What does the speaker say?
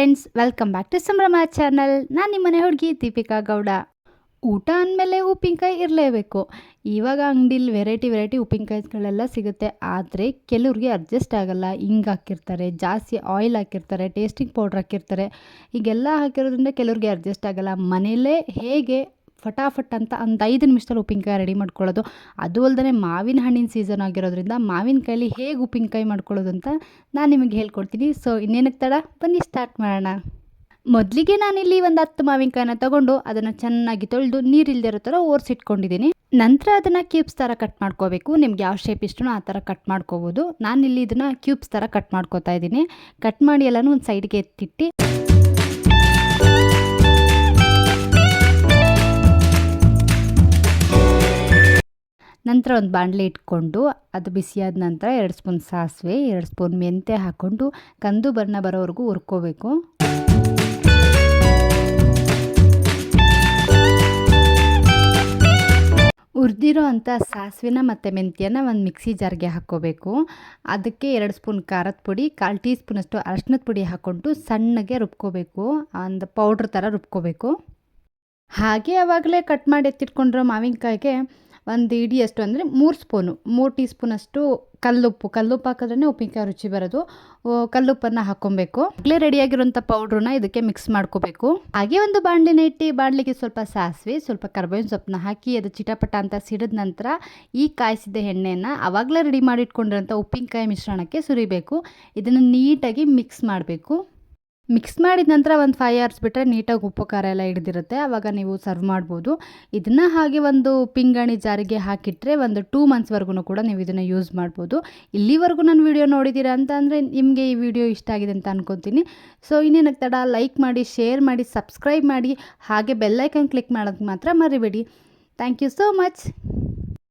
Friends, welcome back to ಸಂಭ್ರಮ channel. ನಾನು ನಿಮ್ಮನೆ ಹುಡುಗಿ ದೀಪಿಕಾ ಗೌಡ. ಊಟ ಅಂದಮೇಲೆ ಉಪ್ಪಿನಕಾಯಿ ಇರಲೇಬೇಕು. ಇವಾಗ ಅಂಗಡಿಲಿ ವೆರೈಟಿ ಉಪ್ಪಿನಕಾಯಿಗಳೆಲ್ಲ ಸಿಗುತ್ತೆ. ಆದರೆ ಕೆಲವ್ರಿಗೆ ಅಡ್ಜಸ್ಟ್ ಆಗಲ್ಲ. ಹಿಂಗೆ ಹಾಕಿರ್ತಾರೆ, ಜಾಸ್ತಿ ಆಯಿಲ್ ಹಾಕಿರ್ತಾರೆ, ಟೇಸ್ಟಿಂಗ್ ಪೌಡ್ರ್ ಹಾಕಿರ್ತಾರೆ. ಹೀಗೆಲ್ಲ ಹಾಕಿರೋದ್ರಿಂದ ಕೆಲವ್ರಿಗೆ ಅಡ್ಜಸ್ಟ್ ಆಗಲ್ಲ. ಮನೆಯಲ್ಲೇ ಹೇಗೆ ಫಟಾಫಟ್ ಅಂತ ಒಂದು 5 ನಿಮಿಷದಲ್ಲಿ ಉಪ್ಪಿನಕಾಯಿ ರೆಡಿ ಮಾಡ್ಕೊಳ್ಳೋದು, ಅದು ಅಲ್ಲದೆ ಮಾವಿನ ಹಣ್ಣಿನ ಸೀಸನ್ ಆಗಿರೋದ್ರಿಂದ ಮಾವಿನಕಾಯಲ್ಲಿ ಹೇಗೆ ಉಪ್ಪಿನಕಾಯಿ ಮಾಡ್ಕೊಳ್ಳೋದು ಅಂತ ನಾನು ನಿಮಗೆ ಹೇಳ್ಕೊಡ್ತೀನಿ. ಸೊ ಇನ್ನೇನಕ್ಕೆ ತಡ, ಬನ್ನಿ ಸ್ಟಾರ್ಟ್ ಮಾಡೋಣ. ಮೊದಲಿಗೆ ನಾನಿಲ್ಲಿ ಒಂದು 10 ಮಾವಿನಕಾಯಿನ ತೊಗೊಂಡು ಅದನ್ನು ಚೆನ್ನಾಗಿ ತೊಳೆದು ನೀರಿಲ್ದಿರೋ ಥರ ಒರೆಸಿಟ್ಕೊಂಡಿದ್ದೀನಿ. ನಂತರ ಅದನ್ನು ಕ್ಯೂಬ್ಸ್ ಥರ ಕಟ್ ಮಾಡ್ಕೋಬೇಕು. ನಿಮ್ಗೆ ಯಾವ ಶೇಪ್ ಇಷ್ಟನೋ ಆ ಥರ ಕಟ್ ಮಾಡ್ಕೋಬೋದು. ನಾನಿಲ್ಲಿ ಇದನ್ನು ಕ್ಯೂಬ್ಸ್ ಥರ ಕಟ್ ಮಾಡ್ಕೋತಾ ಇದ್ದೀನಿ. ಕಟ್ ಮಾಡಿ ಎಲ್ಲನೂ ಒಂದು ಸೈಡ್ಗೆ ಎತ್ತಿಟ್ಟು ನಂತರ ಒಂದು ಬಾಣಲೆ ಇಟ್ಕೊಂಡು ಅದು ಬಿಸಿಯಾದ ನಂತರ 2 ಸ್ಪೂನ್ ಸಾಸಿವೆ, 2 ಸ್ಪೂನ್ ಮೆಂತ್ಯ ಹಾಕ್ಕೊಂಡು ಕಂದು ಬಣ್ಣ ಬರೋವರೆಗೂ ಹುರ್ಕೋಬೇಕು. ಹುರಿದಿರೋ ಅಂಥ ಸಾಸಿವೆನ ಮತ್ತು ಮೆಂತ್ಯನ ಒಂದು ಮಿಕ್ಸಿ ಜಾರ್ಗೆ ಹಾಕ್ಕೋಬೇಕು. ಅದಕ್ಕೆ 2 ಸ್ಪೂನ್ ಖಾರದ ಪುಡಿ, 1/4 ಟೀ ಸ್ಪೂನಷ್ಟು ಅರಶಿನದ ಪುಡಿ ಹಾಕ್ಕೊಂಡು ಸಣ್ಣಗೆ ರುಬ್ಕೋಬೇಕು. ಒಂದು ಪೌಡ್ರ್ ಥರ ರುಬ್ಕೋಬೇಕು. ಹಾಗೆ ಆವಾಗಲೇ ಕಟ್ ಮಾಡಿ ಎತ್ತಿಟ್ಕೊಂಡಿರೋ ಮಾವಿನಕಾಯಿಗೆ ಒಂದು ಹಿಡಿಯಷ್ಟು ಅಂದರೆ 3 ಟೀ ಸ್ಪೂನಷ್ಟು ಕಲ್ಲುಪ್ಪು ಹಾಕಿದ್ರೇ ಉಪ್ಪಿನಕಾಯಿ ರುಚಿ ಬರೋದು. ಕಲ್ಲುಪ್ಪನ್ನು ಹಾಕ್ಕೊಬೇಕು. ಆಗಲೇ ರೆಡಿಯಾಗಿರೋಂಥ ಪೌಡ್ರನ್ನ ಇದಕ್ಕೆ ಮಿಕ್ಸ್ ಮಾಡ್ಕೋಬೇಕು. ಹಾಗೆ ಒಂದು ಬಾಣಲಿನ ಇಟ್ಟು ಬಾಣಲಿಗೆ ಸ್ವಲ್ಪ ಸಾಸಿವೆ, ಸ್ವಲ್ಪ ಕರ್ಬೇವಿನ ಸೊಪ್ಪನ್ನ ಹಾಕಿ ಅದು ಚಿಟಪಟ ಅಂತ ಸಿಡಿದ ನಂತರ ಈ ಕಾಯಿಸಿದ ಎಣ್ಣೆಯನ್ನು ಆವಾಗಲೇ ರೆಡಿ ಮಾಡಿ ಇಟ್ಕೊಂಡಿರೋಂಥ ಉಪ್ಪಿನಕಾಯಿ ಮಿಶ್ರಣಕ್ಕೆ ಸುರಿಬೇಕು. ಇದನ್ನು ನೀಟಾಗಿ ಮಿಕ್ಸ್ ಮಾಡಬೇಕು. ಮಿಕ್ಸ್ ಮಾಡಿದ ನಂತರ ಒಂದು 5 hours ಬಿಟ್ಟರೆ ನೀಟಾಗಿ ಉಪ್ಪು ಖಾರ ಎಲ್ಲ ಹಿಡಿದಿರುತ್ತೆ. ಆವಾಗ ನೀವು ಸರ್ವ್ ಮಾಡ್ಬೋದು. ಇದನ್ನು ಹಾಗೆ ಒಂದು ಪಿಂಗಾಣಿ ಜಾರಿಗೆ ಹಾಕಿಟ್ರೆ ಒಂದು 2 monthsವರೆಗೂ ಕೂಡ ನೀವು ಇದನ್ನು ಯೂಸ್ ಮಾಡ್ಬೋದು. ಇಲ್ಲಿವರೆಗೂ ನಾನು ವಿಡಿಯೋ ನೋಡಿದ್ದೀರಾ ಅಂತ ಅಂದರೆ ನಿಮಗೆ ಈ ವಿಡಿಯೋ ಇಷ್ಟ ಆಗಿದೆ ಅಂತ ಅನ್ಕೊತೀನಿ. ಸೊ ಇನ್ನೇನಕ್ಕೆ ತಡ, ಲೈಕ್ ಮಾಡಿ, ಶೇರ್ ಮಾಡಿ, ಸಬ್ಸ್ಕ್ರೈಬ್ ಮಾಡಿ, ಹಾಗೆ ಬೆಲ್ಲೈಕನ್ ಕ್ಲಿಕ್ ಮಾಡೋದು ಮಾತ್ರ ಮರಿಬೇಡಿ. Thank you so much.